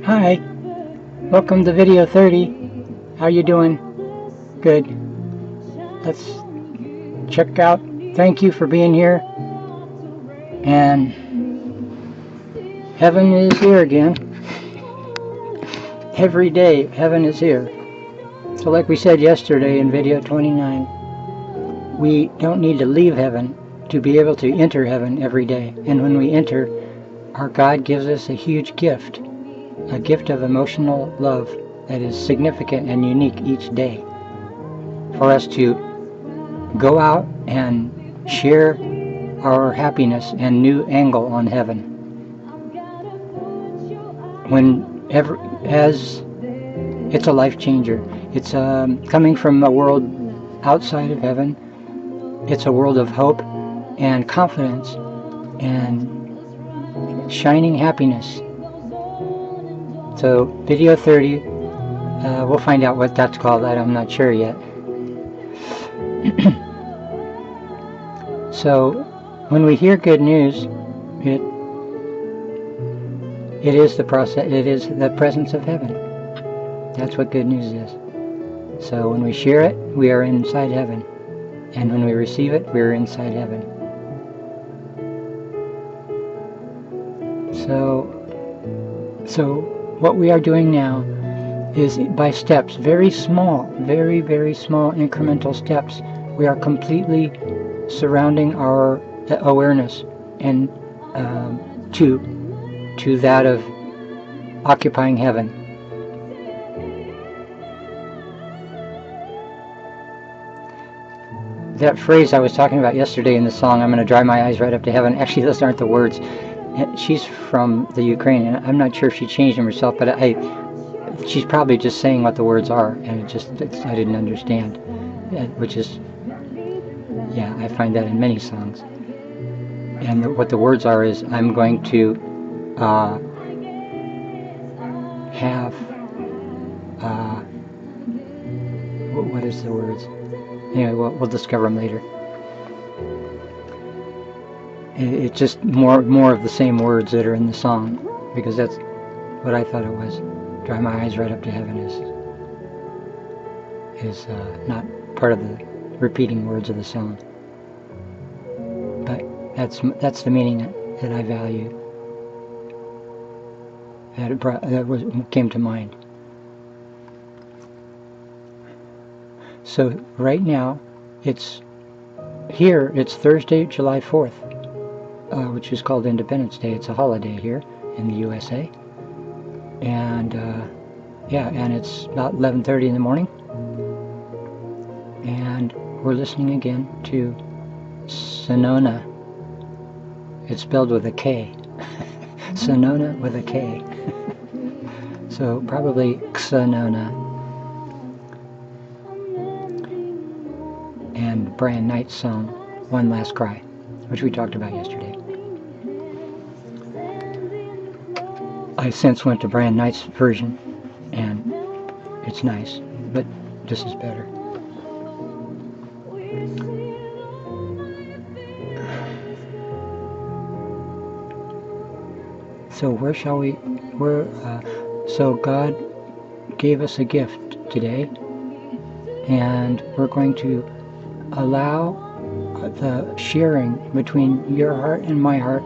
Hi, welcome to video 30. How you doing? Good. Let's check out. Thank you for being here. And heaven is here again. Every day, heaven is here. So like we said yesterday in video 29, we don't need to leave heaven to be able to enter heaven every day. And when we enter, our God gives us a huge gift, a gift of emotional love that is significant and unique each day for us to go out and share our happiness and new angle on heaven. As it's a life changer. It's coming from a world outside of heaven. It's a world of hope and confidence and shining happiness. So video 30, we'll find out what that's called. I'm not sure yet. So when we hear good news, it is the process. It is the presence of heaven. That's what good news is. So when we share it, we are inside heaven, and when we receive it, we are inside heaven. So what we are doing now is by steps, very small, very, very small incremental steps. We are completely surrounding our awareness and to that of occupying heaven. That phrase I was talking about yesterday in the song, I'm going to dry my eyes right up to heaven. Actually, those aren't the words. She's from the Ukraine, and I'm not sure if she changed them herself, but she's probably just saying what the words are, and I didn't understand, which is, yeah, I find that in many songs. And what the words are is, I'm going to have, what is the words? Anyway, we'll discover them later. It's just more of the same words that are in the song, because that's what I thought it was. Dry my eyes right up to heaven is not part of the repeating words of the song. But that's the meaning that I value. That came to mind. So right now, it's Thursday, July 4th, which is called Independence Day. It's a holiday here in the USA. And and it's about 11:30 in the morning. And we're listening again to Sonona. It's spelled with a K. Sonona with a K. So probably Xanona. And Brian Knight's song, One Last Cry, which we talked about yesterday. I since went to Brian Knight's version, and it's nice, but this is better. So where shall we? So God gave us a gift today, and we're going to allow the sharing between your heart and my heart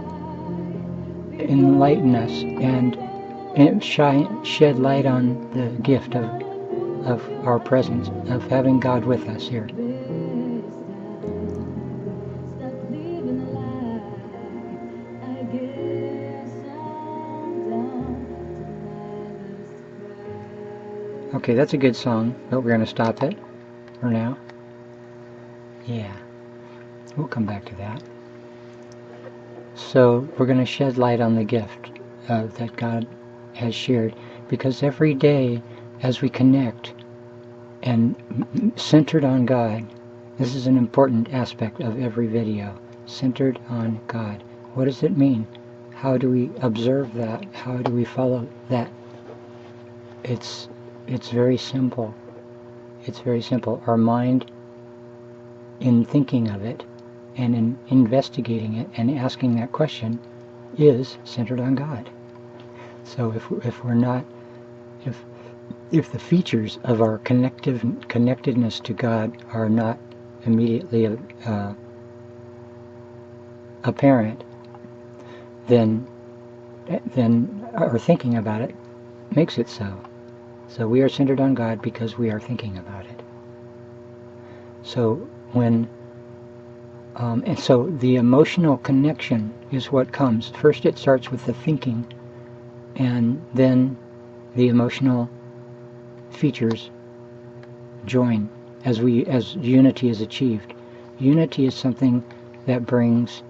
enlighten us and shed light on the gift of our presence, of having God with us here. Okay, that's a good song, but we're going to stop it for now. Yeah, we'll come back to that. So we're going to shed light on the gift that God has shared, because every day as we connect and centered on God, this is an important aspect of every video, centered on God. What does it mean? How do we observe that? How do we follow that? It's very simple. It's very simple. Our mind, in thinking of it and in investigating it and asking that question, is centered on God. So if we're not, if the features of our connectedness to God are not immediately apparent, then our thinking about it makes it so. So we are centered on God because we are thinking about it. So when and so the emotional connection is what comes. First it starts with the thinking, and then the emotional features join as unity is achieved. Unity is something that brings,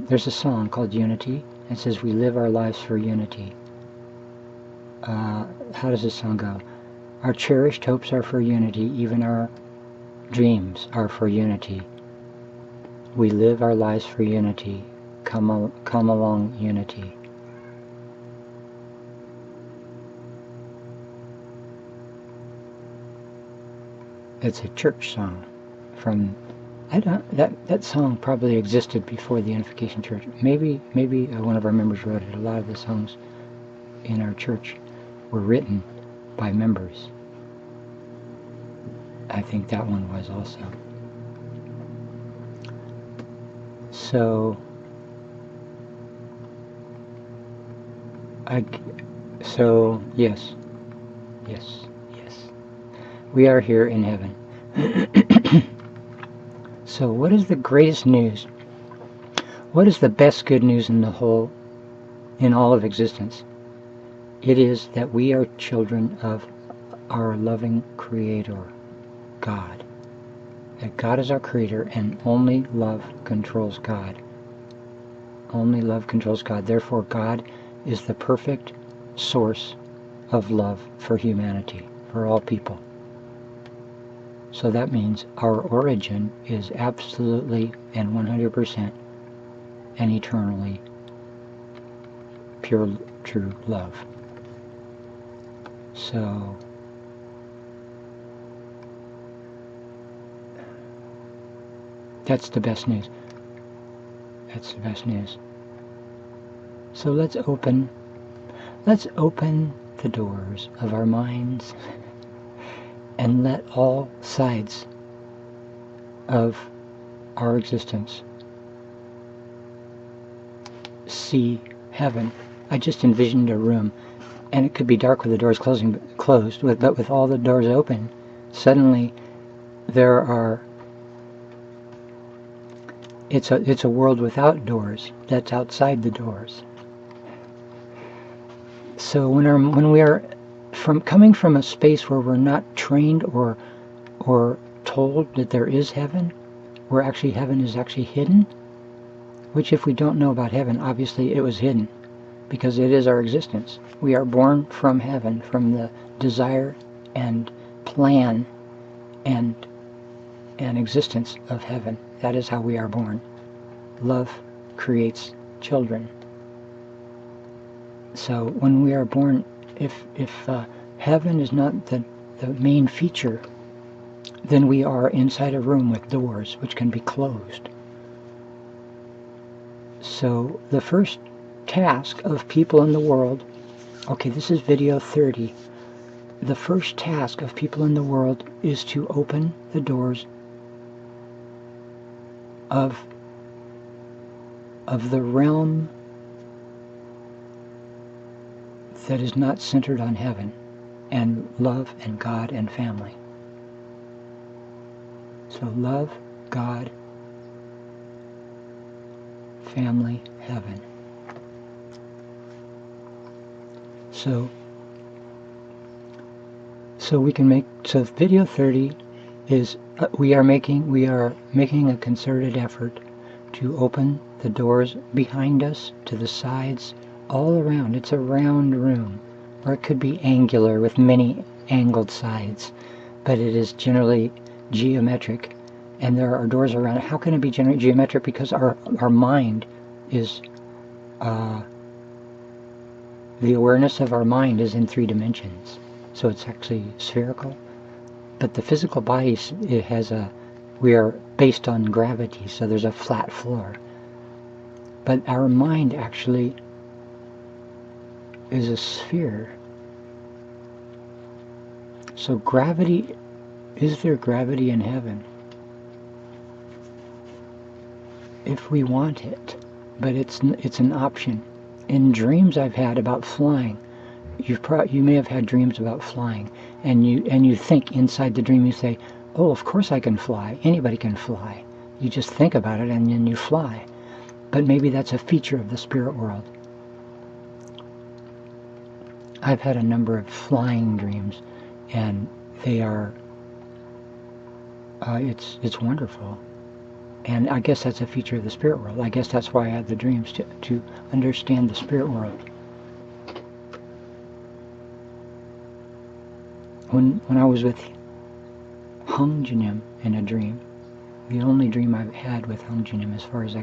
there's a song called Unity. It says we live our lives for unity. How does this song go? Our cherished hopes are for unity, even our dreams are for unity. We live our lives for unity. Come along, unity. It's a church song from, that song probably existed before the Unification Church. Maybe one of our members wrote it. A lot of the songs in our church were written by members. I think that one was also. So yes. We are here in heaven. So what is the greatest news? What is the best good news in all of existence? It is that we are children of our loving Creator, God. That God is our Creator, and only love controls God. Only love controls God. Therefore, God is the perfect source of love for humanity, for all people. So that means our origin is absolutely and 100% and eternally pure, true love. So that's the best news. That's the best news. So let's open the doors of our minds and let all sides of our existence see heaven. I just envisioned a room, and it could be dark with the doors closed, but with all the doors open, suddenly it's a world without doors that's outside the doors. So when we are coming from a space where we're not trained or told that there is heaven, where actually heaven is actually hidden, which if we don't know about heaven, obviously it was hidden, because it is our existence. We are born from heaven, from the desire and plan and existence of heaven. That is how we are born. Love creates children. So when we are born, if heaven is not the main feature, then we are inside a room with doors which can be closed. So the first task of people in the world, okay, this is video 30. The first task of people in the world is to open the doors of the realm that is not centered on heaven and love and God and family. So love, God, family, heaven. So we can make, so video 30 is we are making a concerted effort to open the doors behind us, to the sides, all around. It's a round room, or it could be angular with many angled sides, but it is generally geometric, and there are doors around it. How can it be geometric? Because our mind is the awareness of our mind is in 3 dimensions, so it's actually spherical. But the physical body, we are based on gravity, so there's a flat floor. But our mind actually is a sphere. So gravity, is there gravity in heaven? If we want it, but it's an option. In dreams I've had about flying, you may have had dreams about flying, and you think inside the dream, you say, oh, of course I can fly. Anybody can fly. You just think about it and then you fly. But maybe that's a feature of the spirit world. I've had a number of flying dreams, and they are it's wonderful. And I guess that's a feature of the spirit world. I guess that's why I had the dreams, to understand the spirit world. When I was with Hung Jinim in a dream, the only dream I've had with Hung Jinim as far as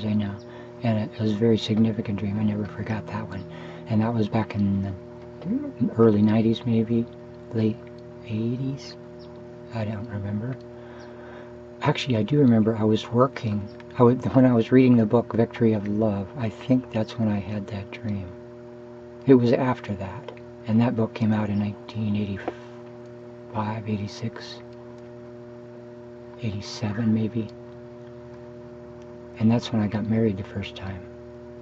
I know, and it was a very significant dream. I never forgot that one. And that was back in the early 90s, maybe late 80s. I don't remember. Actually, I do remember I was working. When I was reading the book Victory of Love, I think that's when I had that dream. It was after that. And that book came out in 1985, 86, 87 maybe. And that's when I got married the first time.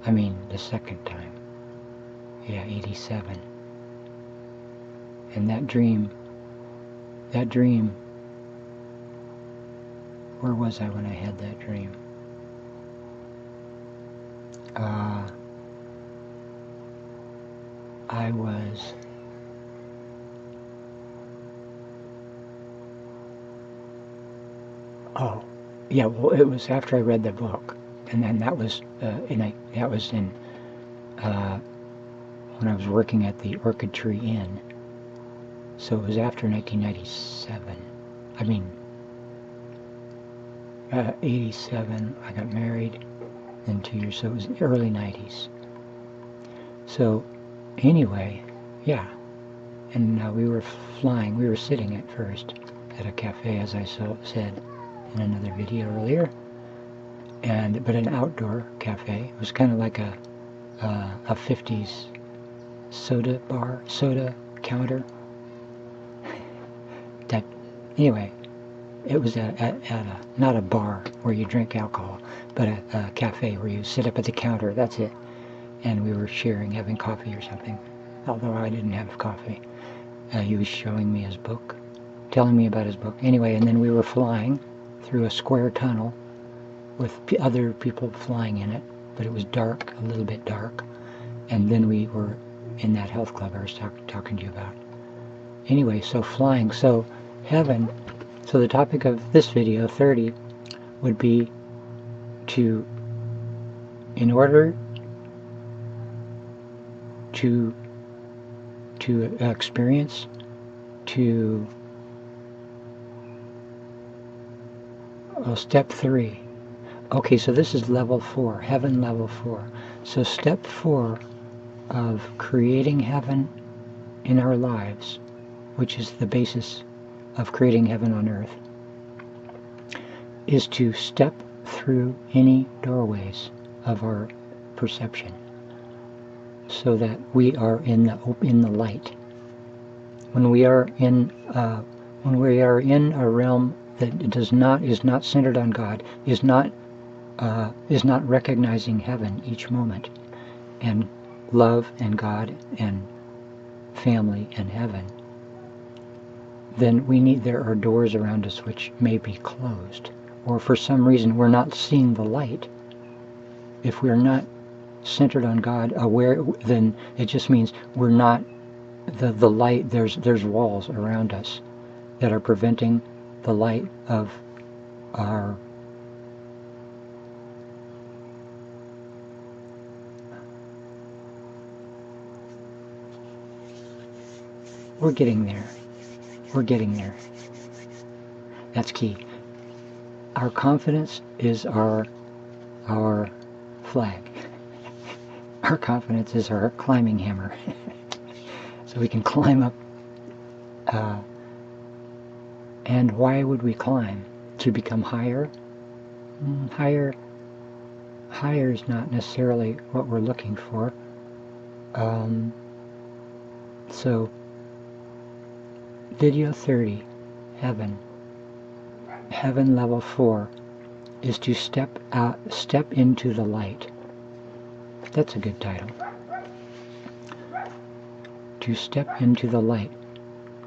I mean, the second time. Yeah, 87. And that dream, where was I when I had that dream? I was... Oh, yeah, well, it was after I read the book. And then that was when I was working at the Orchid Tree Inn. So it was after 1997. I mean, 87, I got married in 2 years, so it was early 90s. So anyway, yeah, and we were flying. We were sitting at first at a cafe, as I said in another video earlier, but an outdoor cafe. It was kind of like a 50s soda counter. That, anyway, it was not a bar where you drink alcohol, but a cafe where you sit up at the counter. That's it. And we were having coffee or something. Although I didn't have coffee. He was showing me his book, telling me about his book. Anyway, and then we were flying through a square tunnel with other people flying in it, but it was dark, a little bit dark. And then we were in that health club I was talking to you about. Anyway, so flying, so heaven. So the topic of this video, 30, would be in order to experience, step 3. Okay, so this is level 4, heaven level 4. So step 4 of creating heaven in our lives, which is the basis of creating heaven on earth, is to step through any doorways of our perception, so that we are in the light. When we are in a realm that is not centered on God, is not recognizing heaven each moment, and love and God and family and heaven, then there are doors around us which may be closed, or for some reason we're not seeing the light. If we're not centered on God, aware, then it just means we're not the light. There's walls around us that are preventing the light of our we're getting there. That's key. Our confidence is our flag. Our confidence is our climbing hammer. So we can climb up. And why would we climb? To become higher? Higher is not necessarily what we're looking for. So, video 30, heaven level 4, is to step into the light. That's a good title. To step into the light.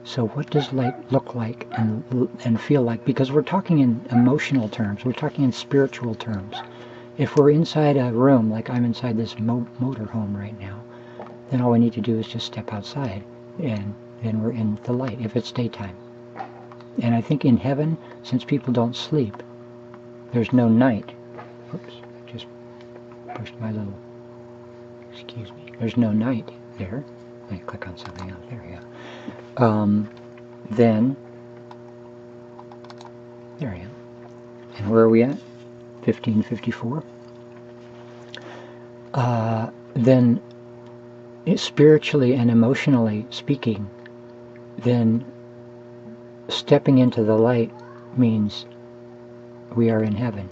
So what does light look like and feel like? Because we're talking in emotional terms. We're talking in spiritual terms. If we're inside a room, like I'm inside this motorhome right now, then all we need to do is just step outside, and then we're in the light, if it's daytime. And I think in heaven, since people don't sleep, there's no night. Oops, I just pushed my little, excuse me. There's no night there. Let me click on something else. There we go. Then, there I am. And where are we at? 1554. Then, spiritually and emotionally speaking, then stepping into the light means we are in heaven.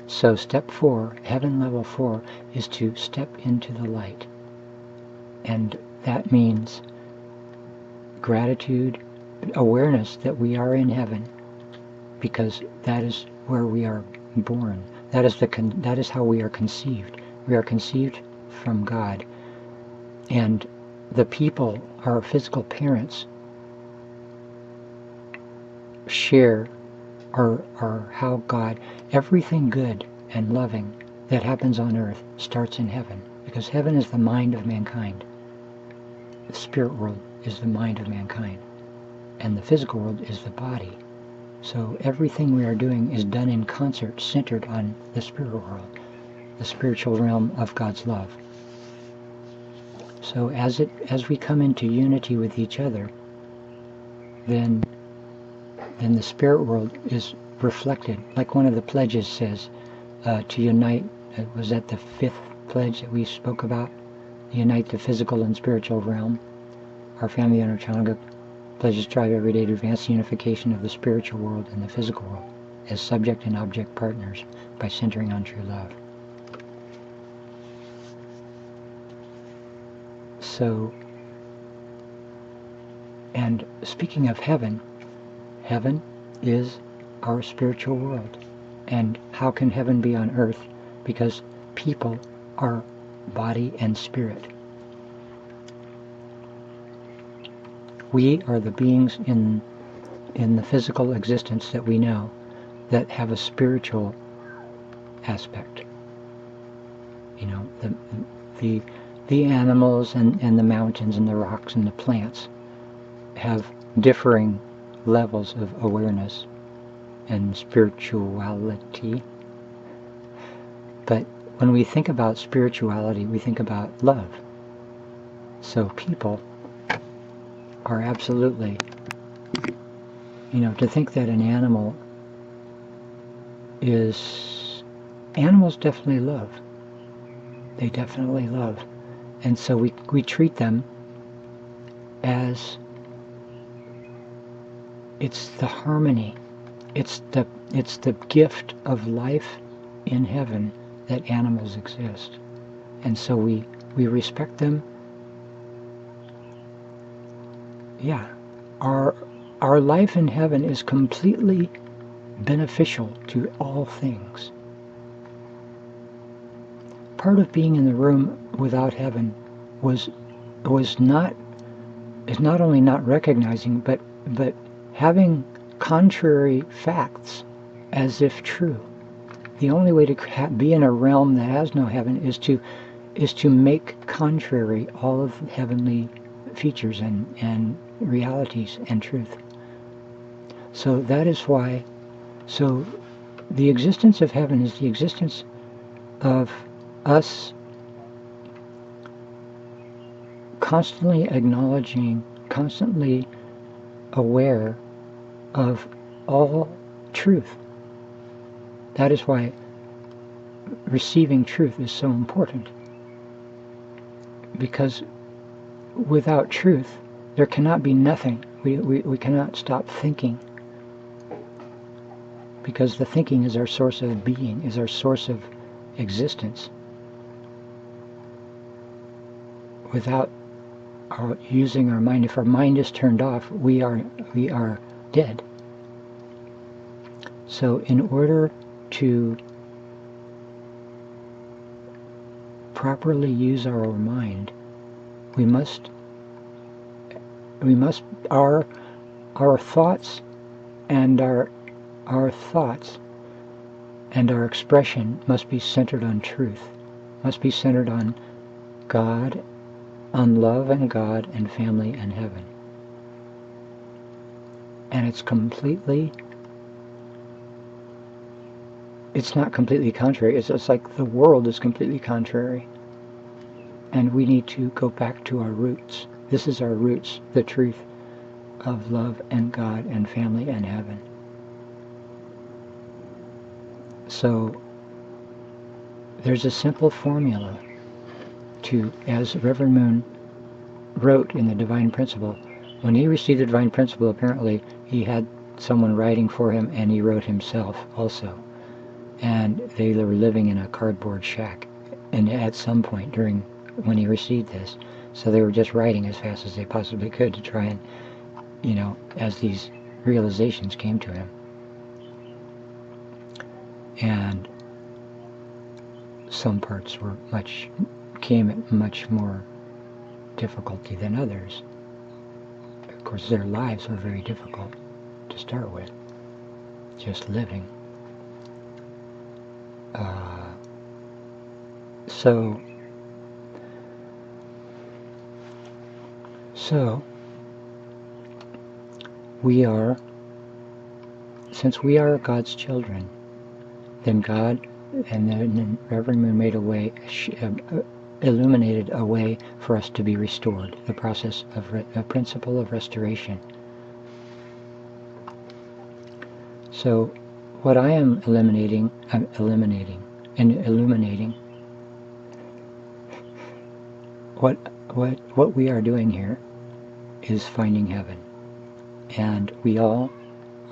So step 4, heaven level 4, is to step into the light. And that means gratitude, awareness that we are in heaven, because that is where we are born. That is how we are conceived. We are conceived from God. And the people, our physical parents, share or how God, everything good and loving that happens on earth starts in heaven, because heaven is the mind of mankind. The spirit world is the mind of mankind, and the physical world is the body. So everything we are doing is done in concert, centered on the spirit world, the spiritual realm of God's love. So as we come into unity with each other, then the spirit world is reflected, like one of the pledges says, to unite. Was that the 5th pledge that we spoke about? Unite the physical and spiritual realm. Our family owner Chananga pledges strive every day to advance the unification of the spiritual world and the physical world as subject and object partners by centering on true love. So, and speaking of heaven, heaven is our spiritual world. And how can heaven be on earth? Because people are body and spirit. We are the beings in the physical existence that we know that have a spiritual aspect. You know, the animals and the mountains and the rocks and the plants have differing levels of awareness and spirituality. But when we think about spirituality, we think about love. So people are absolutely, to think that an animal is, animals definitely love. They definitely love. And so we treat them as, it's the harmony, it's the gift of life in heaven that animals exist. And so we respect them. Yeah, our life in heaven is completely beneficial to all things. Part of being in the room without heaven is not only not recognizing, but having contrary facts as if true. The only way to be in a realm that has no heaven is to make contrary all of the heavenly features and realities and truth. So that is why, so the existence of heaven is the existence of us constantly acknowledging, constantly aware of all truth. That is why receiving truth is so important. Because without truth, there cannot be nothing. We cannot stop thinking. Because the thinking is our source of being, is our source of existence. without using our mind. If our mind is turned off, we are dead. So in order to properly use our mind, we must our thoughts and our thoughts and our expression must be centered on truth, must be centered on God, on love and God and family and heaven. And it's not completely contrary. It's like the world is completely contrary. And we need to go back to our roots. This is our roots, the truth of love and God and family and heaven. So there's a simple formula to, as Reverend Moon wrote in the Divine Principle, when he received the Divine Principle, apparently he had someone writing for him, and he wrote himself also. And they were living in a cardboard shack, and at some point during when he received this, so they were just writing as fast as they possibly could to try and, as these realizations came to him. And some parts came at much more difficulty than others. Of course, their lives were very difficult to start with, just living. So since we are God's children, then God, and then Reverend Moon made a way, illuminated a way for us to be restored, the process of a principle of restoration. So what I am illuminating and illuminating what we are doing here is finding heaven. And we all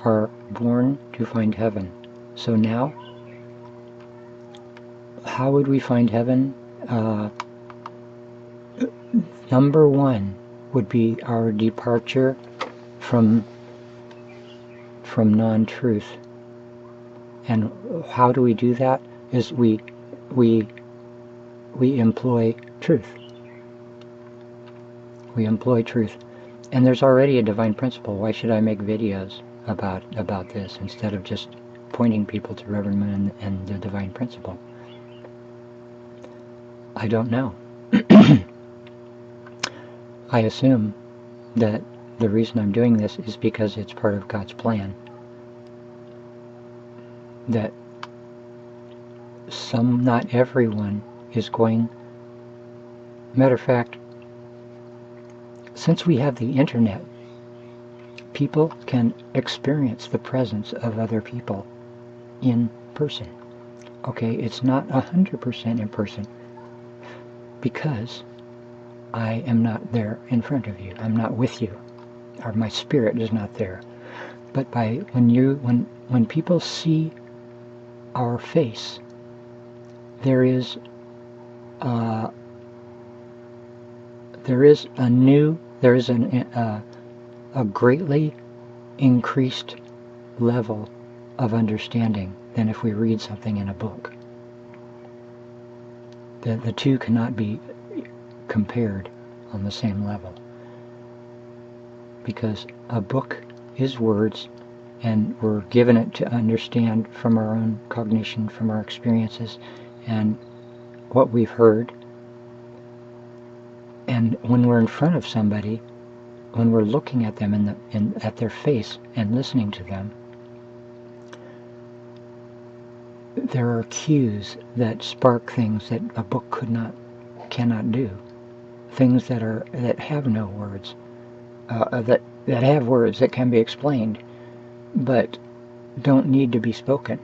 are born to find heaven. So now, how would we find heaven? Number one would be our departure from non-truth. And how do we do that? Is we employ truth. We employ truth. And there's already a divine principle. Why should I make videos about this instead of just pointing people to Reverend Moon and the divine principle? I don't know. I assume that the reason I'm doing this is because it's part of God's plan. That not everyone is going. Matter of fact, since we have the internet, people can experience the presence of other people in person. Okay, it's not 100% in person because I am not there in front of you. I'm not with you, or my spirit is not there. But when people see our face, there is a greatly increased level of understanding than if we read something in a book. The two cannot be compared on the same level, because a book is words, and we're given it to understand from our own cognition, from our experiences, and what we've heard. And when we're in front of somebody, when we're looking at them at their face and listening to them, there are cues that spark things that a book cannot do. Things that have no words, that have words that can be explained, but don't need to be spoken.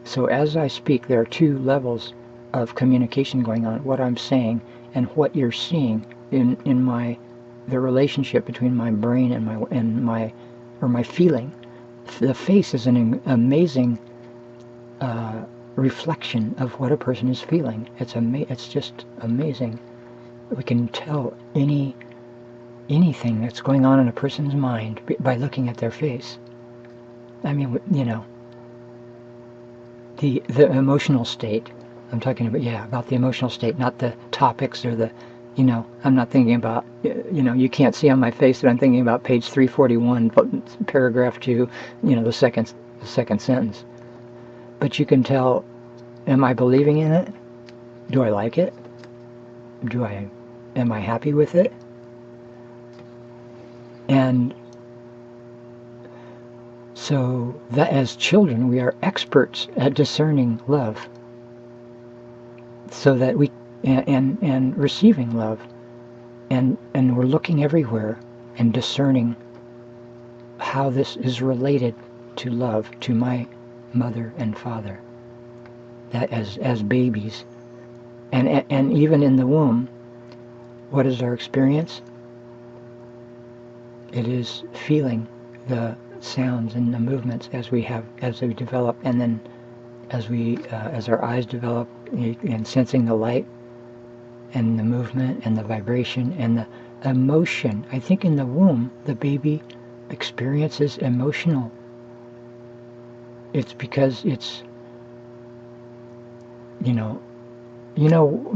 So as I speak, there are two levels of communication going on: what I'm saying and what you're seeing in the relationship between my brain and my feeling. The face is an amazing reflection of what a person is feeling. It's just amazing we can tell anything that's going on in a person's mind by looking at their face. I mean, the emotional state. I'm talking about the emotional state, not the topics or the, I'm not thinking about, you can't see on my face that I'm thinking about page 341, paragraph 2, the second sentence. But you can tell, am I believing in it? Do I like it? Am I happy with it? And so that as children, we are experts at discerning love, so that and receiving love, and we're looking everywhere and discerning how this is related to love, to my mother and father. That as babies, and even in the womb, what is our experience? It is feeling the sounds and the movements as we develop, and then as our eyes develop, and sensing the light and the movement and the vibration and the emotion. I think in the womb the baby experiences emotional. It's because it's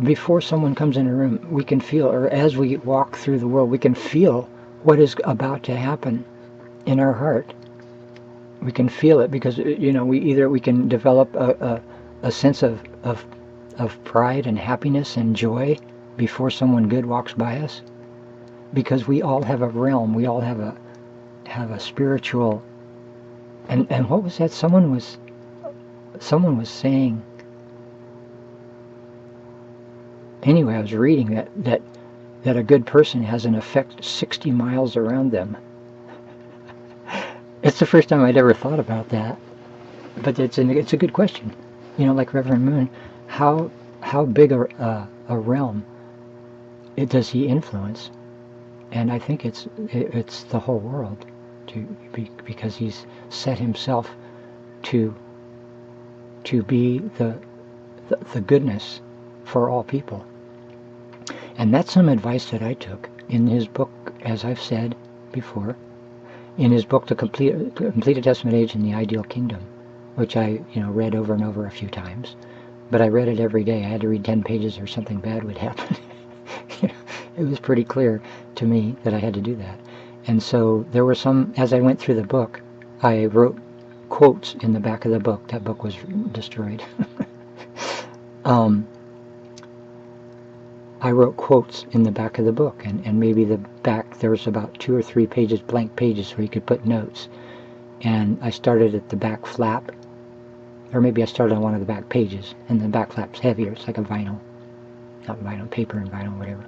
before someone comes in a room, we can feel, or as we walk through the world, we can feel what is about to happen in our heart. We can feel it because we can develop a sense of pride and happiness and joy before someone good walks by us, because we all have a realm, we all have a spiritual, and what was that someone was saying? Anyway, I was reading that a good person has an effect 60 miles around them. It's the first time I'd ever thought about that, but it's a good question. Like Reverend Moon, how big a realm does he influence? And I think it's the whole world, because he's set himself to be the goodness for all people. And that's some advice that I took in his book, as I've said before, in his book, The Completed Testament Age and the Ideal Kingdom, which I read over and over a few times. But I read it every day. I had to read 10 pages or something bad would happen. It was pretty clear to me that I had to do that. And so there were some, as I went through the book, I wrote quotes in the back of the book. That book was destroyed. I wrote quotes in the back of the book, and maybe the back, there was about 2 or 3 pages, blank pages, where you could put notes. And I started at the back flap, or maybe I started on one of the back pages, and the back flap's heavier. It's like a vinyl, not vinyl, paper and vinyl, whatever.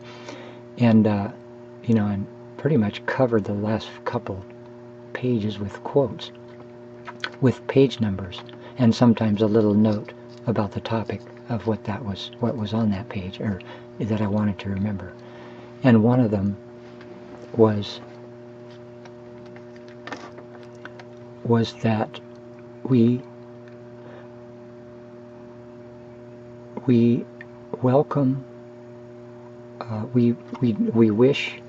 And, and pretty much covered the last couple pages with quotes, with page numbers, and sometimes a little note about the topic of what was on that page, or that I wanted to remember. And one of them was that we welcome, we wish,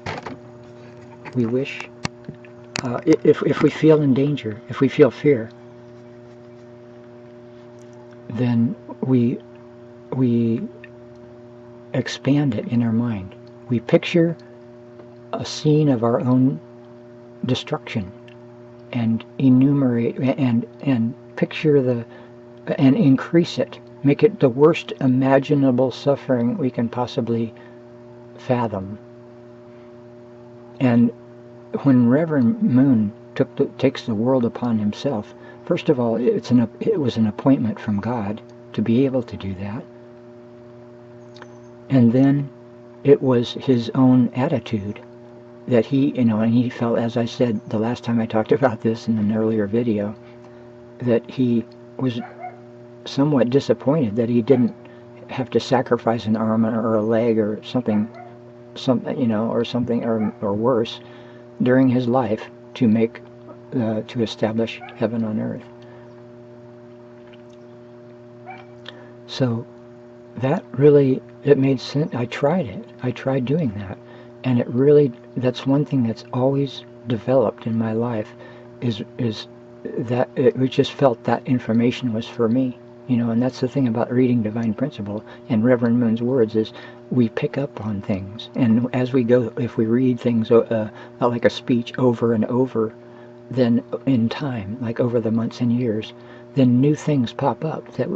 if we feel in danger, if we feel fear, then we expand it in our mind. We picture a scene of our own destruction, and enumerate and picture and increase it, make it the worst imaginable suffering we can possibly fathom. And when Reverend Moon takes the world upon himself, first of all, it was an appointment from God to be able to do that. And then it was his own attitude that he, and he felt, as I said the last time I talked about this in an earlier video, that he was somewhat disappointed that he didn't have to sacrifice an arm or a leg or something, or worse during his life to establish heaven on earth. So that really, it made sense. I tried it. I tried doing that. And it really, that's one thing that's always developed in my life, is that it just felt that information was for me. And that's the thing about reading Divine Principle and Reverend Moon's words, is we pick up on things. And as we go, if we read things like a speech over and over, then in time, like over the months and years, then new things pop up that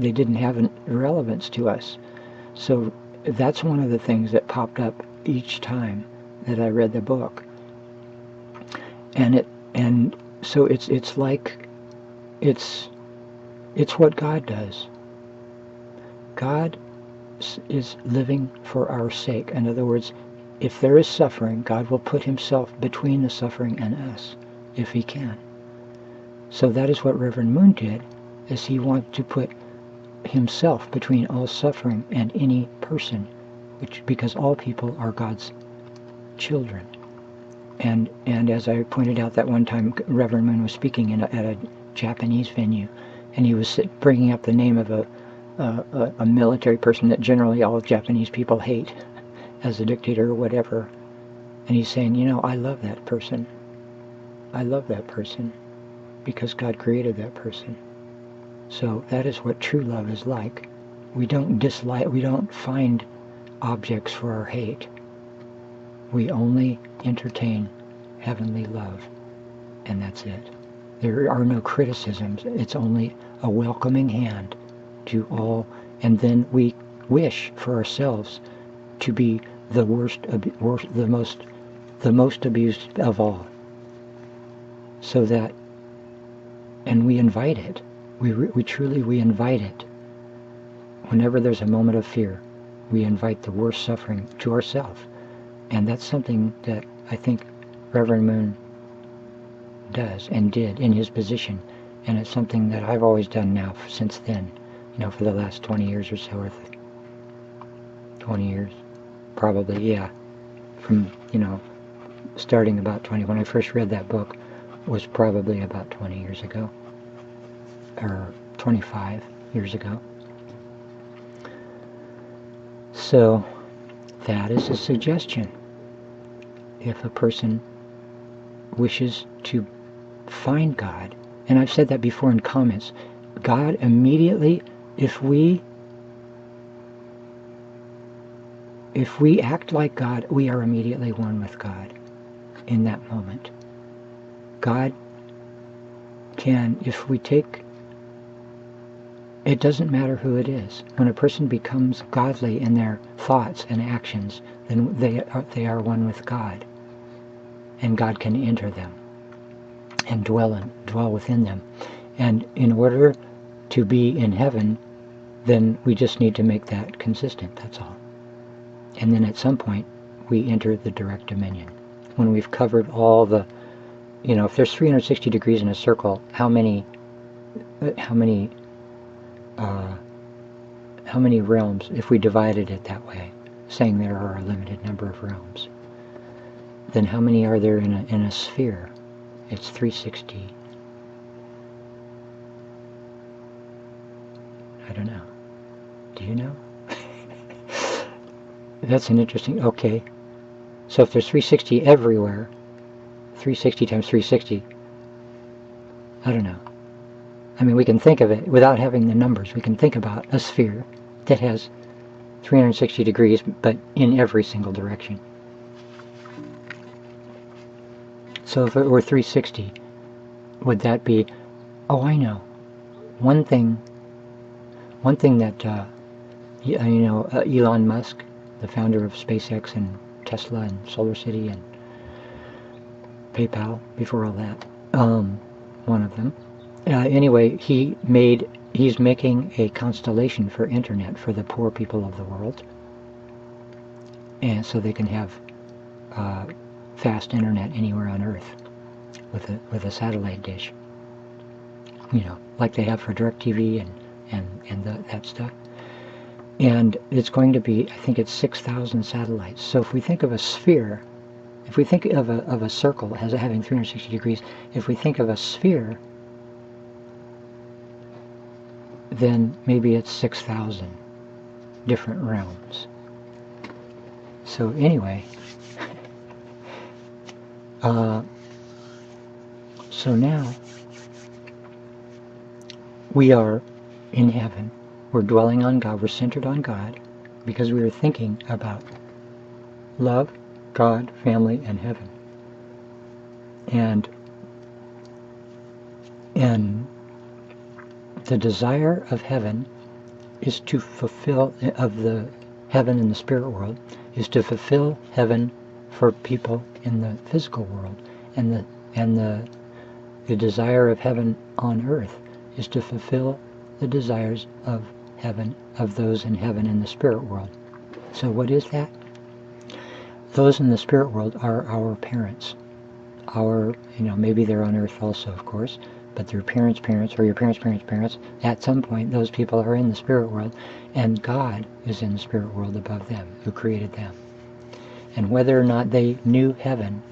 they didn't have relevance to us. So that's one of the things that popped up each time that I read the book. And so it's like it's what God does. God is living for our sake. In other words, if there is suffering, God will put himself between the suffering and us, if he can. So that is what Reverend Moon did, is he wanted to put himself between all suffering and any person, because all people are God's children. And as I pointed out that one time, Reverend Moon was speaking at a Japanese venue, and he was bringing up the name of a military person that generally all Japanese people hate as a dictator or whatever. And he's saying, I love that person. I love that person because God created that person. So that is what true love is like. We don't find objects for our hate. We only entertain heavenly love, and that's it. There are no criticisms. It's only a welcoming hand to all, and then we wish for ourselves to be the most abused of all. So that, and we invite it. We truly invite it. Whenever there's a moment of fear, we invite the worst suffering to ourselves. And that's something that I think Reverend Moon does and did in his position. And it's something that I've always done now since then, for the last 20 years or so, or 20 years, probably, yeah. From, starting about 20. When I first read that book was probably about 20 years ago, or 25 years ago. So that is a suggestion. If a person wishes to find God, and I've said that before in comments, God immediately, if we act like God, we are immediately one with God in that moment. God can, if we take, it doesn't matter who it is. When a person becomes godly in their thoughts and actions, then they are one with God. And God can enter them and dwell within them. And in order to be in heaven, then we just need to make that consistent, that's all. And then at some point, we enter the direct dominion. When we've covered all the, if there's 360 degrees in a circle, how many realms, if we divided it that way, saying there are a limited number of realms, then how many are there in a sphere? It's 360. I don't know. Do you know? That's an interesting, okay. So if there's 360 everywhere, 360 times 360, I don't know. I mean, we can think of it without having the numbers. We can think about a sphere that has 360 degrees, but in every single direction. So if it were 360, would that be, oh, I know. One thing that, Elon Musk, the founder of SpaceX and Tesla and Solar City and PayPal, before all that, one of them. Anyway, he's making a constellation for internet for the poor people of the world, and so they can have fast internet anywhere on Earth with a satellite dish, like they have for DirecTV and that stuff. And it's going to be, I think it's 6,000 satellites. So if we think of a sphere, if we think of a circle as having 360 degrees, if we think of a sphere, then maybe it's 6,000. different realms. So anyway, so now we are in heaven. We're dwelling on God. We're centered on God because we are thinking about love, God, family, and heaven. And the desire of heaven is to fulfill, of the heaven in the spirit world, is to fulfill heaven for people in the physical world. And the desire of heaven on earth is to fulfill the desires of heaven, of those in heaven in the spirit world. So what is that? Those in the spirit world are our parents. Our, maybe they're on earth also, of course, but their parents' parents, or your parents' parents' parents, at some point those people are in the spirit world, and God is in the spirit world above them, who created them. And whether or not they knew heaven,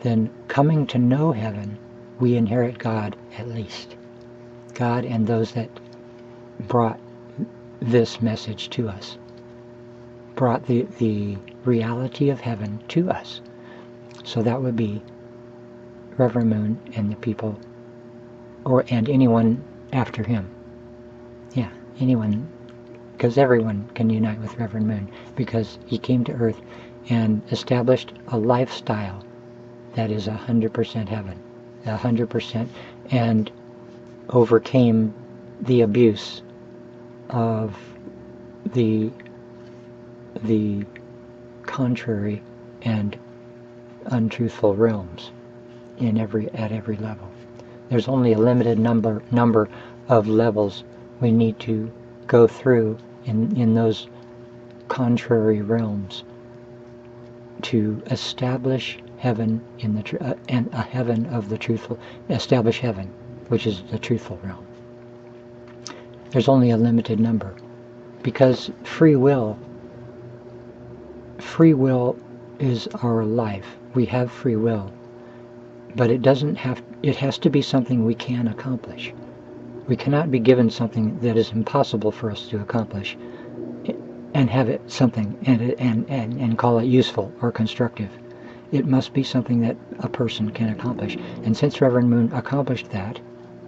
then coming to know heaven, we inherit God at least. God and those that brought this message to us, brought the reality of heaven to us. So that would be Reverend Moon and the people, and anyone after him. Yeah, anyone, because everyone can unite with Reverend Moon, because he came to earth and established a lifestyle that is 100% heaven, 100%, and overcame the abuse of the contrary and untruthful realms at every level. There's only a limited number of levels we need to go through in those contrary realms to establish heaven in the and a heaven of the truthful, establish heaven, which is the truthful realm. There's only a limited number, because free will is our life. We have free will, but it has to be something we can accomplish. We cannot be given something that is impossible for us to accomplish and have it something and call it useful or constructive. It must be something that a person can accomplish. And since Reverend Moon accomplished that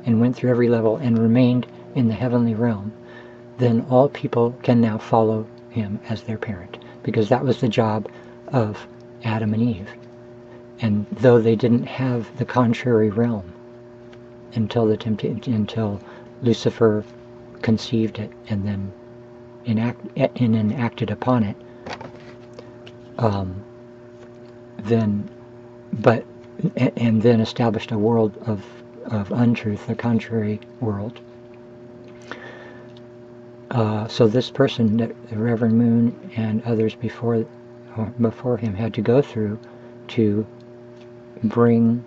and went through every level and remained in the heavenly realm, then all people can now follow him as their parent, because that was the job of Adam and Eve. And though they didn't have the contrary realm until Lucifer conceived it and then enacted upon it, then established a world of untruth, the contrary world. So this person, that Reverend Moon and others before him, had to go through to bring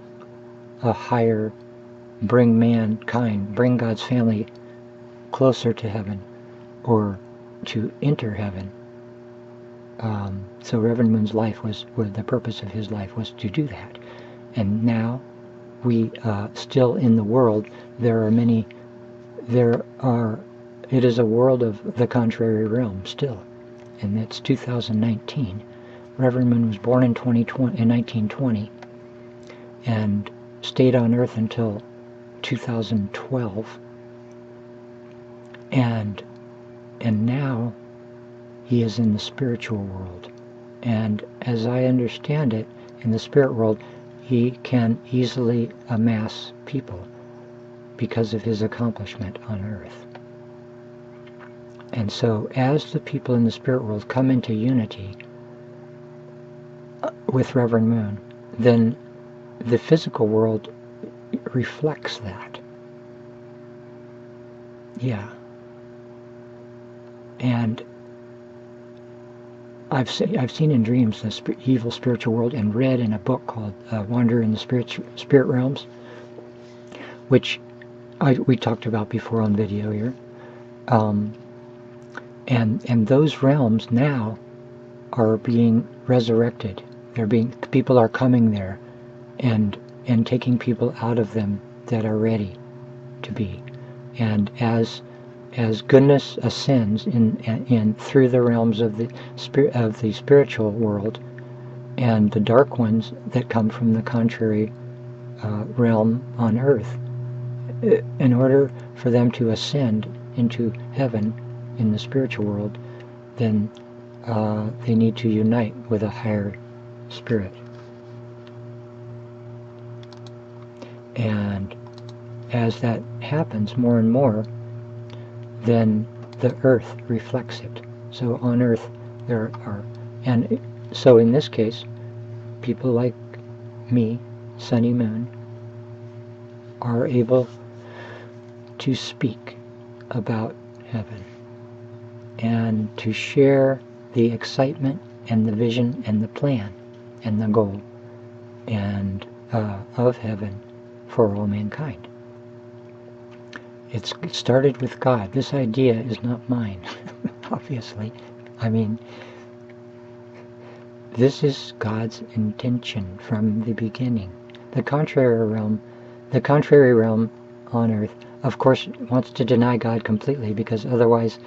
mankind, bring God's family closer to heaven, or to enter heaven. So Reverend Moon's life was the purpose of his life was to do that. And now we still in the world, it is a world of the contrary realm still, and it's 2019. Reverend Moon was born in 1920 and stayed on earth until 2012, and now he is in the spiritual world. And as I understand it, in the spirit world, he can easily amass people because of his accomplishment on earth. And so as the people in the spirit world come into unity with Reverend Moon, then the physical world reflects that. Yeah. And I've seen in dreams the evil spiritual world, and read in a book called Wander in the Spirit Realms, which we talked about before on video here. And those realms now are being resurrected. People are coming there and taking people out of them that are ready to be. And as as goodness ascends in through the realms of the spiritual world, and the dark ones that come from the contrary realm on earth, in order for them to ascend into heaven in the spiritual world, then they need to unite with a higher spirit. And as that happens more and more, then the earth reflects it. So on earth there are, and so in this case, people like me, Sunny Moon, are able to speak about heaven and to share the excitement and the vision and the plan and the goal and of heaven for all mankind. It started with God. This idea is not mine, obviously. I mean, this is God's intention from the beginning. The contrary realm on earth, of course, wants to deny God completely, because otherwise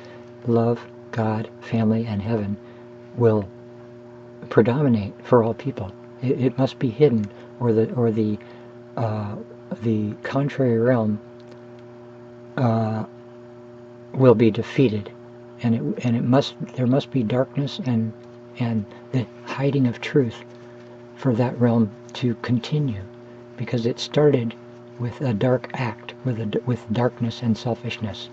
love, God, family, and heaven will predominate for all people. It must be hidden, or the contrary realm will be defeated, and there must be darkness and the hiding of truth for that realm to continue, because it started with a dark act, with darkness and selfishness.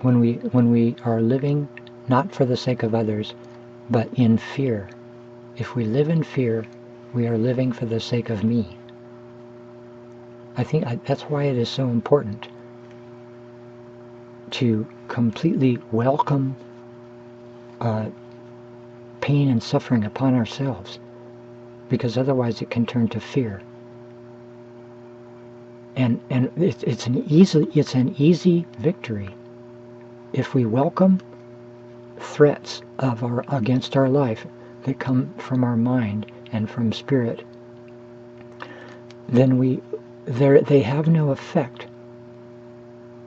When we are living not for the sake of others, but in fear. If we live in fear, we are living for the sake of me. I think that's why it is so important to completely welcome pain and suffering upon ourselves, because otherwise it can turn to fear. And it's an easy victory if we welcome threats against our life that come from our mind and from spirit. Then they have no effect,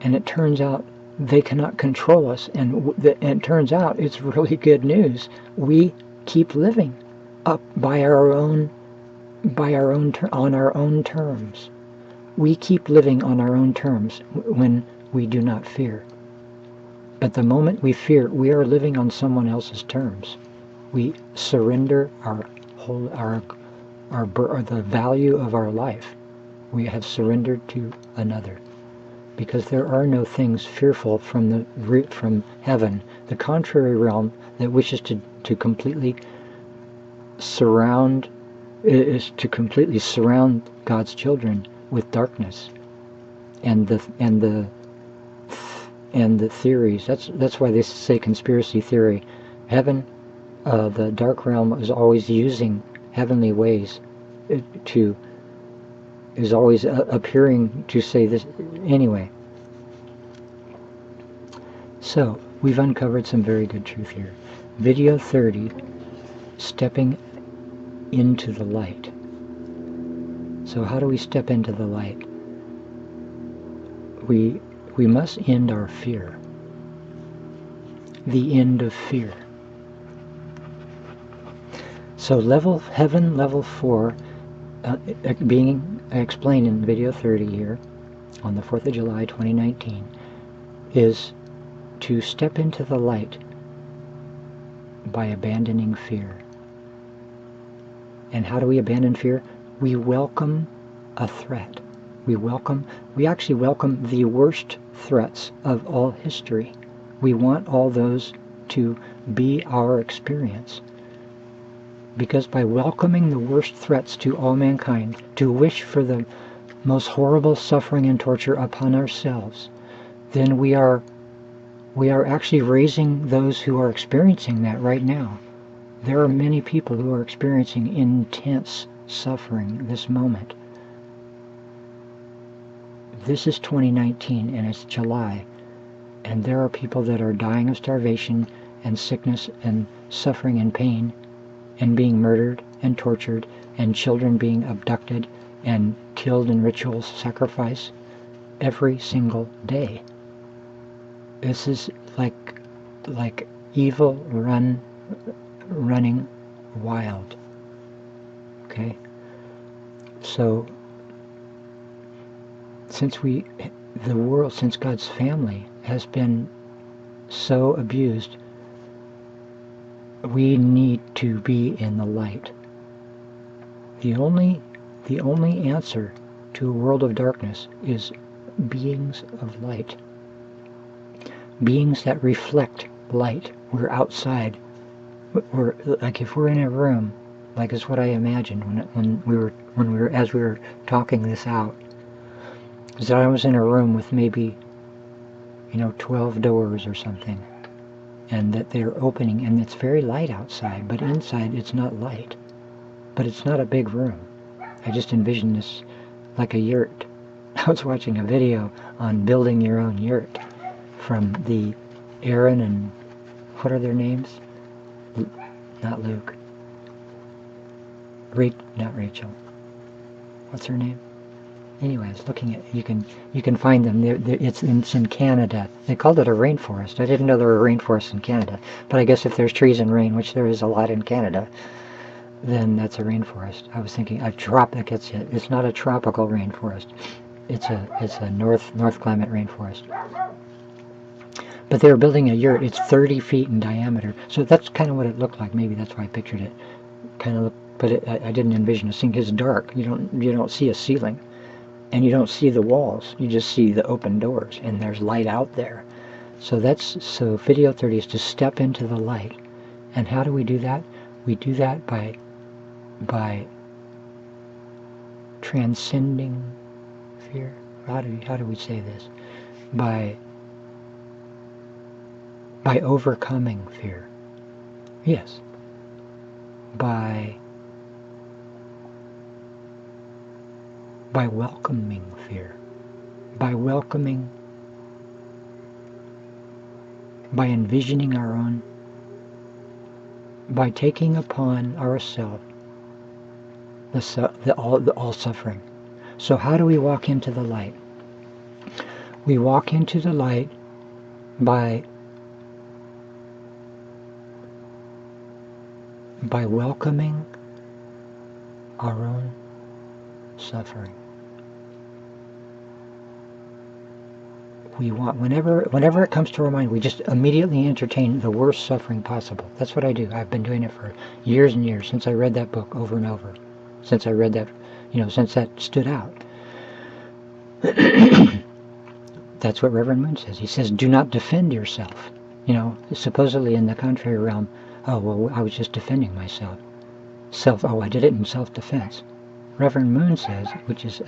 and it turns out they cannot control us, and it turns out it's really good news. We keep living up on our own terms. We keep living on our own terms when we do not fear. But the moment we fear, we are living on someone else's terms. We surrender the value of our life. We have surrendered to another, because there are no things fearful from heaven, the contrary realm that wishes to completely surround God's children with darkness and the theories. That's why they say conspiracy theory. Heaven, the dark realm, is always using heavenly ways is always appearing to say this anyway. So we've uncovered some very good truth here. Video 30, stepping into the light. So how do we step into the light? We must end our fear. The end of fear. So heaven level 4, being explained in video 30 here on the 4th of July 2019, is to step into the light by abandoning fear. And how do we abandon fear? We welcome a threat. We actually welcome the worst threats of all history. We want all those to be our experience. Because by welcoming the worst threats to all mankind, to wish for the most horrible suffering and torture upon ourselves, then we are actually raising those who are experiencing that right now. There are many people who are experiencing intense suffering this moment. This is 2019 and it's July, and there are people that are dying of starvation and sickness and suffering and pain and being murdered and tortured, and children being abducted and killed in ritual sacrifice every single day. This is like evil running wild. Okay? So since God's family has been so abused, we need to be in the light. The only answer to a world of darkness is beings of light. Beings that reflect light. We're outside. We're like, if we're in a room, like is what I imagined when we were as we were talking this out, is that I was in a room with maybe 12 doors or something, and that they're opening, and it's very light outside, but inside it's not light. But it's not a big room. I just envisioned this like a yurt. I was watching a video on building your own yurt from the Aaron and what are their names? Not Luke. Not Rachel. What's her name? Anyways, looking at you can find them. It's in Canada. They called it a rainforest. I didn't know there were rainforests in Canada, but I guess if there's trees and rain, which there is a lot in Canada, then that's a rainforest. I was thinking it's not a tropical rainforest. It's a north climate rainforest. But they were building a yurt. It's 30 feet in diameter. So that's kind of what it looked like. Maybe that's why I pictured it. But I didn't envision a ceiling. It's dark. You don't see a ceiling, and you don't see the walls. You just see the open doors, and there's light out there. So video 30 is to step into the light. And how do we do that? We do that by transcending fear. How do we say this? By overcoming fear. Yes. By welcoming fear. By envisioning our own, by taking upon ourselves all suffering. So how do we walk into the light? We walk into the light by welcoming our own suffering. We want, whenever it comes to our mind, we just immediately entertain the worst suffering possible. That's what I do. I've been doing it for years and years, since I read that book over and over. Since I read that, since that stood out. That's what Reverend Moon says. He says, do not defend yourself. Supposedly in the contrary realm, oh, well, I was just defending myself. I did it in self-defense. Reverend Moon says, which is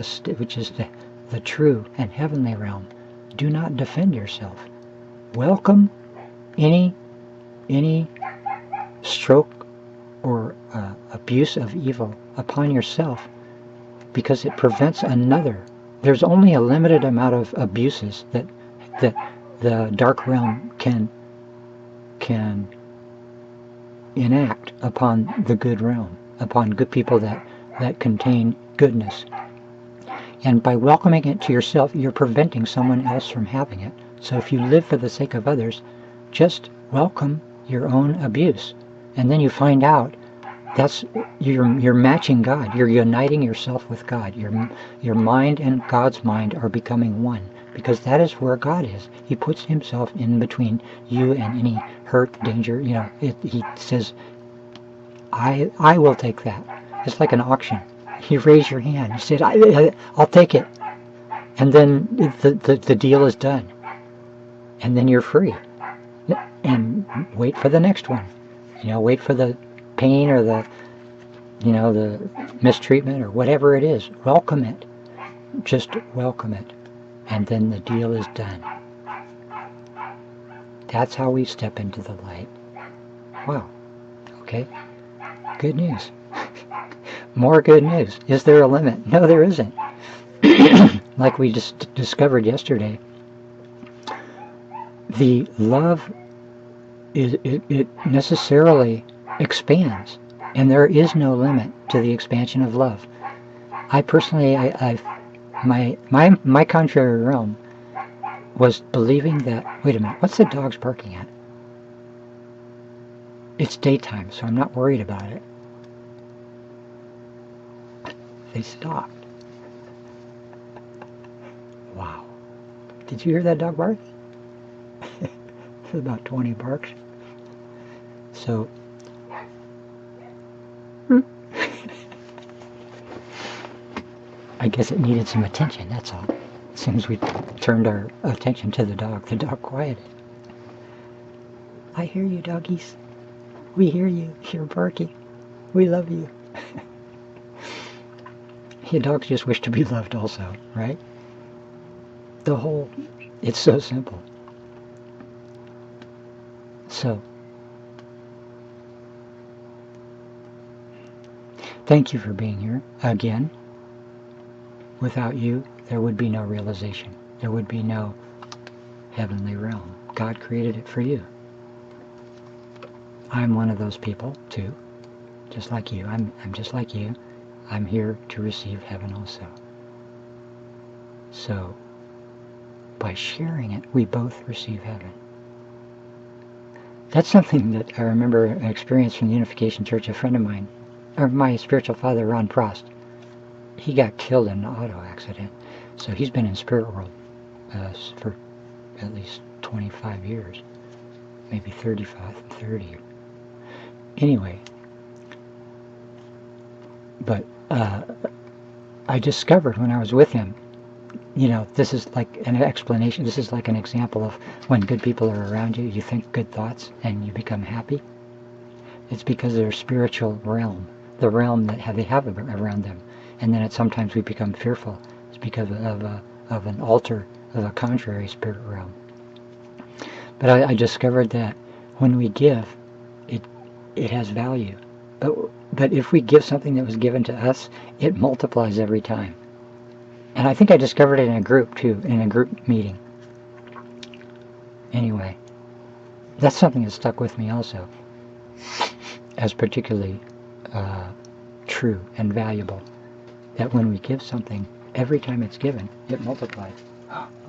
the true and heavenly realm, do not defend yourself. Welcome any stroke or abuse of evil upon yourself, because it prevents another. There's only a limited amount of abuses that the dark realm can enact upon the good realm, upon good people that contain goodness. And by welcoming it to yourself, you're preventing someone else from having it. So if you live for the sake of others, just welcome your own abuse. And then you find out that's you're matching God. You're uniting yourself with God. Your mind and God's mind are becoming one, because that is where God is. He puts himself in between you and any hurt, danger. He says, I will take that. It's like an auction. You raise your hand. You say, I'll take it. And then the deal is done. And then you're free. And wait for the next one. Wait for the pain or the mistreatment or whatever it is. Welcome it. Just welcome it. And then the deal is done. That's how we step into the light. Wow. Okay. Good news. More good news. Is there a limit? No, there isn't. Like we just discovered yesterday, the love it necessarily expands, and there is no limit to the expansion of love. I personally, my contrary realm was believing that, wait a minute, what's the dogs barking at? It's daytime, so I'm not worried about it. They stopped. Wow. Did you hear that dog bark? It's about 20 barks. So, I guess it needed some attention, that's all. As soon as we turned our attention to the dog quieted. I hear you, doggies. We hear you. You're barking. We love you. Yeah, dogs just wish to be loved also, right? It's so simple. So, thank you for being here again. Without you, there would be no realization. There would be no heavenly realm. God created it for you. I'm one of those people, too. Just like you. I'm just like you. I'm here to receive heaven also. So, by sharing it, we both receive heaven. That's something that I remember an experience from the Unification Church. A friend of mine, or my spiritual father, Ron Prost, he got killed in an auto accident. So he's been in spirit world for at least 25 years, maybe 35, 30. Anyway, but I discovered when I was with him, this is like an explanation, this is like an example of when good people are around you, you think good thoughts and you become happy. It's because of their spiritual realm, the realm that they have around them. And then sometimes we become fearful. It's because of an alter of a contrary spirit realm. But I discovered that when we give, it has value. But if we give something that was given to us, it multiplies every time. And I think I discovered it in a group too, in a group meeting. Anyway, that's something that stuck with me also, as particularly true and valuable. That when we give something, every time it's given, it multiplies.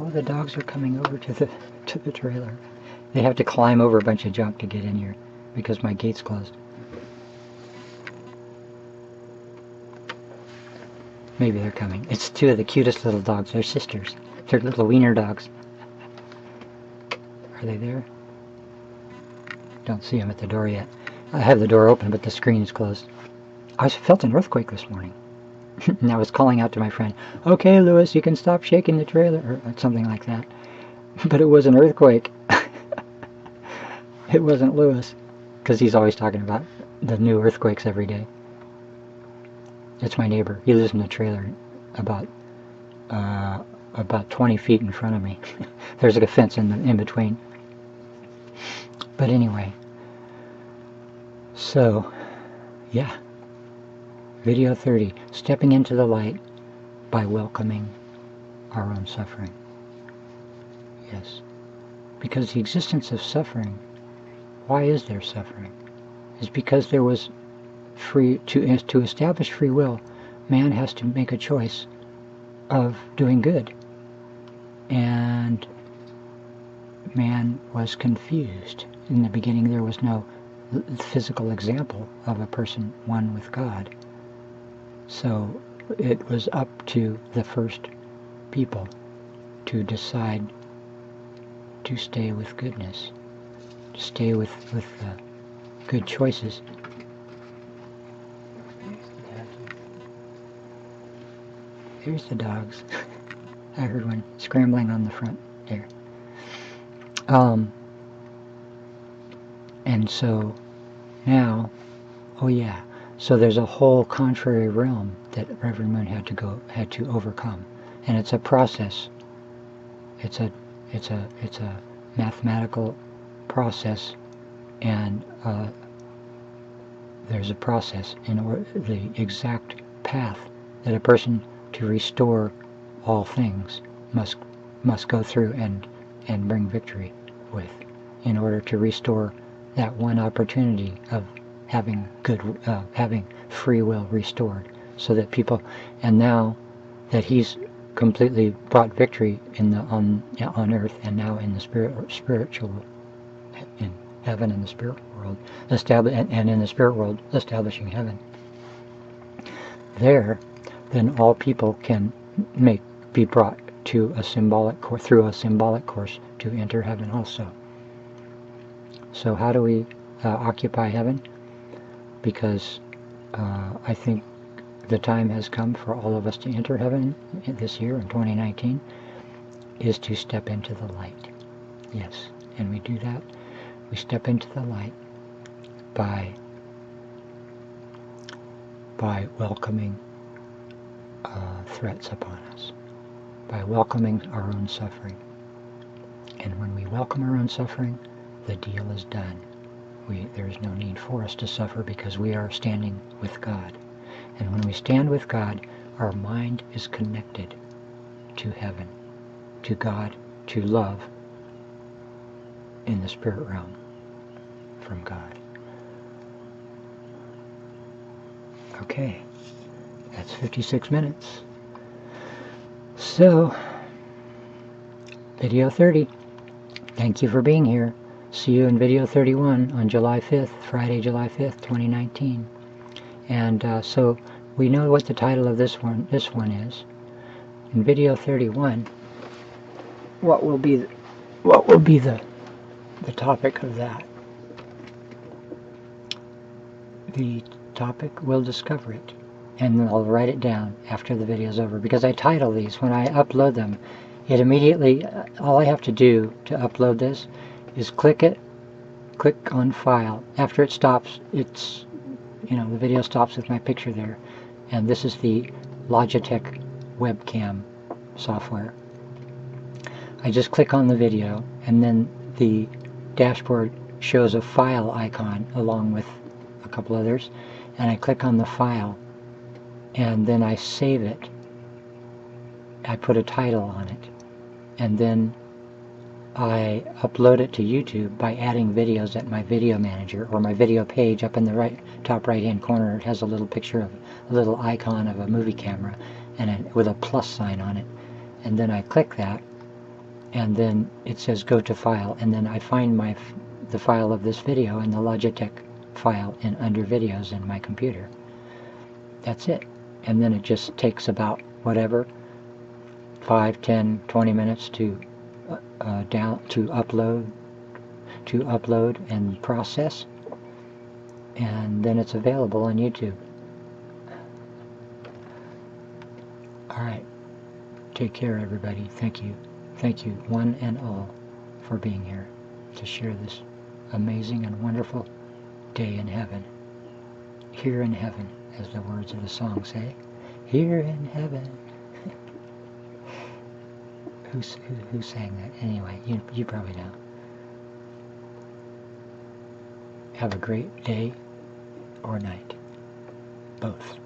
Oh, the dogs are coming over to the trailer. They have to climb over a bunch of junk to get in here because my gate's closed. Maybe they're coming. It's two of the cutest little dogs. They're sisters. They're little wiener dogs. Are they there? Don't see them at the door yet. I have the door open, but the screen is closed. I felt an earthquake this morning. And I was calling out to my friend, okay, Lewis, you can stop shaking the trailer, or something like that. But it was an earthquake. It wasn't Lewis, because he's always talking about the new earthquakes every day. It's my neighbor. He lives in a trailer about 20 feet in front of me. There's like a fence in between. But anyway, so, yeah. Video 30, stepping into the light by welcoming our own suffering. Yes. Because the existence of suffering, why is there suffering? It's because there was to establish free will, man has to make a choice of doing good. And man was confused. In the beginning there was no physical example of a person one with God. So it was up to the first people to decide to stay with goodness, to stay with good choices. Here's the dogs. I heard one scrambling on the front there. And so now, oh yeah, so there's a whole contrary realm that Reverend Moon had to overcome, and it's a process. It's a mathematical process, and there's a process in order the exact path that a person to restore all things must go through and bring victory with, in order to restore that one opportunity of having having free will restored, so that people, and now that he's completely brought victory in the on earth and now in the spiritual, in heaven and the spirit world, and in the spirit world establishing heaven. There, then all people can be brought to a symbolic through a symbolic course to enter heaven also. So how do we occupy heaven? Because I think the time has come for all of us to enter heaven this year in 2019, is to step into the light. Yes, and we do that. We step into the light by welcoming threats upon us, by welcoming our own suffering. And when we welcome our own suffering, the deal is done. There is no need for us to suffer because we are standing with God. And when we stand with God, our mind is connected to heaven, to God, to love in the spirit realm from God. Okay, that's 56 minutes. So, video 30. Thank you for being here. See you in video 31 on July 5th, Friday, July 5th, 2019. And so we know what the title of this one is. In video 31, what will be the topic of that? The topic, we'll discover it, and then I'll write it down after the video is over, because I title these when I upload them. It immediately, all I have to do to upload this is click on file. After it stops, it's, the video stops with my picture there, and this is the Logitech webcam software. I just click on the video, and then the dashboard shows a file icon along with a couple others, and I click on the file, and then I save it. I put a title on it, and then I upload it to YouTube by adding videos at my video manager, or my video page. Up in the top right hand corner, it has a little picture of a little icon of a movie camera and with a plus sign on it, and then I click that, and then it says go to file, and then I find the file of this video in the Logitech file under videos in my computer. That's it. And then it just takes about 5, 10, 20 minutes to upload and process, and then it's available on YouTube. Alright, take care everybody. Thank you one and all for being here to share this amazing and wonderful day in heaven. Here in heaven, as the words of the song say. Here in heaven. Who sang that? Anyway, you probably know. Have a great day or night. Both.